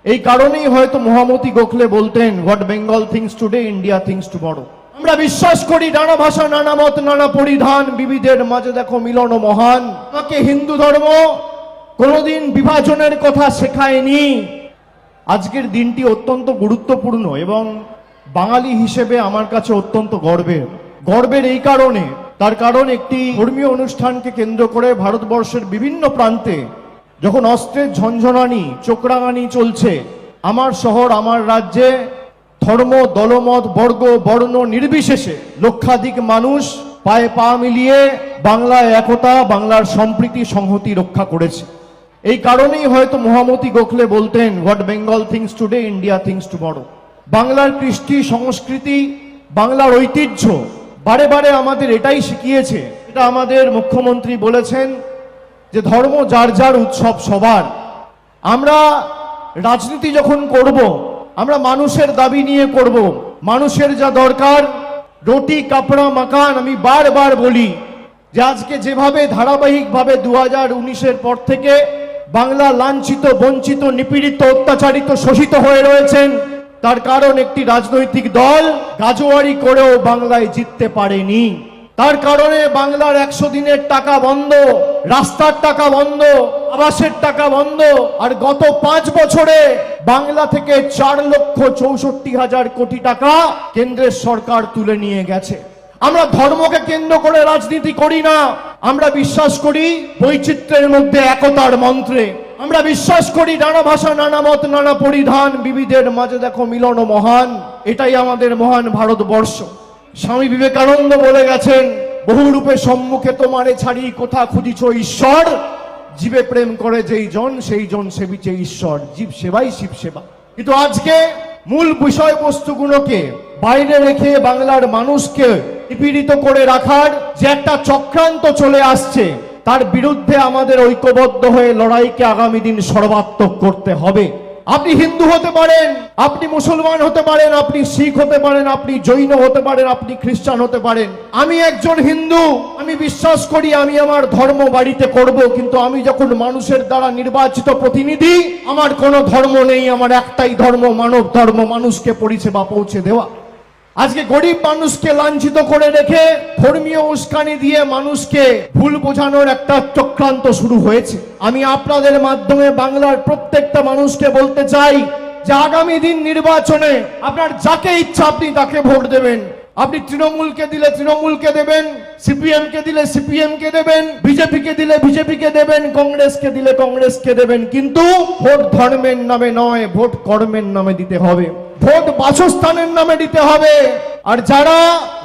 এই কারণেই হয়তো মহামতি গোখলে বলতেন, what Bengal things today India things tomorrow. আমরা বিশ্বাস করি নানা ভাষা, নানা মত, নানা পরিধান, বিবিধের মাঝে দেখো মিলন মহান। আমাকে হিন্দু ধর্ম কোনোদিন বিভাজনের কথা শেখায়নি। আজকের দিনটি অত্যন্ত গুরুত্বপূর্ণ এবং বাঙালি হিসেবে আমার কাছে অত্যন্ত গর্বের এই কারণে, তার কারণ একটি ধর্মীয় অনুষ্ঠানকে কেন্দ্র করে ভারতবর্ষের বিভিন্ন প্রান্তে যখন অস্ত্রের ঝনঝনানি, চোখরাঙানি চলছে, আমার শহর, আমার রাজ্যে ধর্ম, দলমত, বর্গ, বর্ণ নির্বিশেষে লক্ষাধিক মানুষ পায়ে পা মিলিয়ে বাংলার একতা, বাংলার সম্প্রীতি সংহতি রক্ষা করেছে। এই কারণেই হয়তো মহামতি গোখলে বলতেন, what Bengal things today India things tomorrow. বাংলার কৃষ্টি, সংস্কৃতি, বাংলার ঐতিহ্য বারে বারে আমাদের এটাই শিখিয়েছে। এটা আমাদের মুখ্যমন্ত্রী বলেছেন যে ধর্ম যার যার, উৎসব সবার। আমরা রাজনীতি যখন করব, আমরা মানুষের দাবি নিয়ে করব। মানুষের যা দরকার, রুটি কাপড়া মাকান। আমি বারবার বলি যে আজকে যেভাবে ধারাবাহিকভাবে 2019-এর পর থেকে বাংলা লাঞ্ছিত, বঞ্চিত, নিপীড়িত, অত্যাচারিত, শোষিত হয়ে রয়েছেন, তার কারণ একটি রাজনৈতিক দল গাজোয়ারি করেও বাংলায় জিততে পারেনি। তার কারণে বাংলার 100 দিনের টাকা বন্ধ, রাস্তার টাকা বন্ধ, আবাসের টাকা বন্ধ। আর গত 5 বছরে বাংলা থেকে 4,64,000 কোটি টাকা কেন্দ্রের সরকার তুলে নিয়ে গেছে। আমরা ধর্মকে কেন্দ্র করে রাজনীতি করি না। আমরা বিশ্বাস করি বৈচিত্র্যের মধ্যে একতার মন্ত্রে। আমরা বিশ্বাস করি নানা ভাষা, নানা মত, নানা পরিধান, বিবিধের মাঝে দেখো মিলন মহান। এটাই আমাদের মহান ভারতবর্ষ। স্বামী বিবেকানন্দ বলে গেছেন, বহু রূপে সম্মুখে তোমারে ছাড়ি কোথা খুঁজিছ ঈশ্বর, জীবে প্রেম করে যেই জন সেই জন সেবিছে ঈশ্বর, জীব সেবাই শিব সেবা। কিন্তু আজকে মূল বিষয়বস্তুগুলোকে বাইরে রেখে বাংলার মানুষকে নিপীড়িত করে রাখার যে একটা চক্রান্ত চলে আসছে, তার বিরুদ্ধে আমাদের ঐক্যবদ্ধ হয়ে লড়াইকে আগামী দিন সর্বাত্মক করতে হবে। আপনি হিন্দু হতে পারেন, আপনি মুসলমান হতে পারেন, আপনি শিখ হতে পারেন, আপনি জৈন হতে পারেন, আপনি খ্রিস্টান হতে পারেন। আমি একজন হিন্দু, আমি বিশ্বাস করি আমি আমার ধর্ম বাড়িতে করব, কিন্তু আমি যখন মানুষের দ্বারা নির্বাচিত প্রতিনিধি, আমার কোনো ধর্ম নেই, আমার একটাই ধর্ম, মানব ধর্ম, মানুষকে পরিষেবা পৌঁছে দেওয়া। আজকে গরিব মানুষকে লাঞ্ছিত করে রেখে ধর্মীয় উস্কানি দিয়ে মানুষকে ভুল বোঝানোর একটা চক্রান্ত শুরু হয়েছে। আমি আপনাদের মাধ্যমে বাংলার প্রত্যেকটা মানুষকে বলতে চাই যে আগামী দিন নির্বাচনে আপনার যাকে ইচ্ছা আপনি তাকে ভোট দেবেন। আপনি তৃণমূলকে দিলে তৃণমূলকে দেবেন, সিপিএম কে দিলে সিপিএম কে দেবেন, বিজেপি কে দিলে বিজেপি কে দেবেন, কংগ্রেসকে দিলে কংগ্রেসকে দেবেন, কিন্তু ভোট ধর্মের নামে নয়, ভোট কর্মের নামে দিতে হবে, ভোট বাসস্থানের নামে দিতে হবে। আর যারা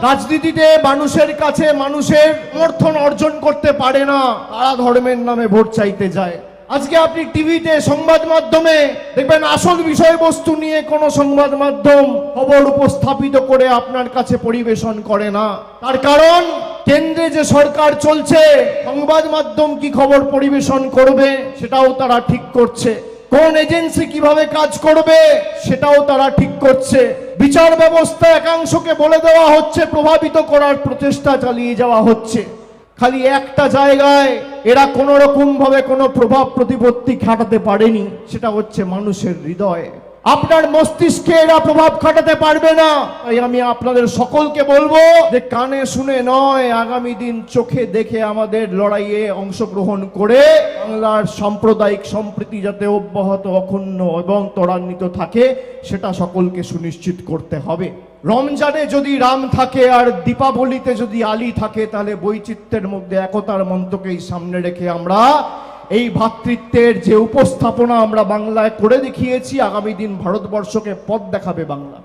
রাজনীতিতে মানুষের কাছে মানুষের সমর্থন অর্জন করতে পারে না, তারা ধর্মের নামে ভোট চাইতে যায়। আজকে আপনি টিভিতে, সংবাদ মাধ্যমে দেখবেন আসল বিষয়বস্তু নিয়ে কোনো সংবাদ মাধ্যম খবর উপস্থাপিত করে আপনার কাছে পরিবেশন করে না। তার কারণ কেন্দ্রে যে সরকার চলছে, সংবাদ মাধ্যম কি খবর পরিবেশন করবে সেটাও তারা ঠিক করছে, কোন এজেন্সি কিভাবে কাজ করবে সেটাও তারা ঠিক করছে। বিচার ব্যবস্থা একাংশকে বলে দেওয়া হচ্ছে, প্রভাবিত করার প্রচেষ্টা চালিয়ে যাওয়া হচ্ছে। খালি একটা জায়গায় এরা কোন রকম ভাবে কোনো প্রভাব প্রতিপত্তি খাটাতে পারেনি, সেটা হচ্ছে মানুষের হৃদয়ে। আপনার মস্তিষ্কে এরা প্রভাব খাটাতে পারবে না। তাই আমি আপনাদের সকলকে বলবো যে কানে শুনে নয়, আগামী দিন চোখে দেখে আমাদের লড়াইয়ে অংশগ্রহণ করে বাংলার সাম্প্রদায়িক সম্প্রীতি যাতে অব্যাহত, অক্ষুণ্ণ এবং ত্বরান্বিত থাকে, সেটা সকলকে সুনিশ্চিত করতে হবে। রমজানে যদি রাম থাকে আর দীপাবলিতে যদি আলী থাকে, তাহলে বৈচিত্র্যের মধ্যে একতার মন্ত্রকেই সামনে রেখে আমরা এই ভ্রাতৃত্বের যে উপস্থাপনা আমরা বাংলায় করে দেখিয়েছি, আগামী দিন ভারতবর্ষকে পথ দেখাবে বাংলা।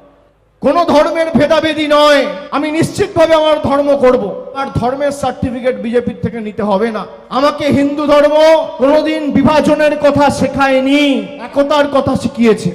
কোন ধর্মের ভেদাভেদি নয়, আমি নিশ্চিতভাবে আমার ধর্ম করব, আর ধর্মের সার্টিফিকেট বিজেপির থেকে নিতে হবে না। আমাকে হিন্দু ধর্ম কোনোদিন বিভাজনের কথা শেখায়নি, একতার কথা শিখিয়েছে।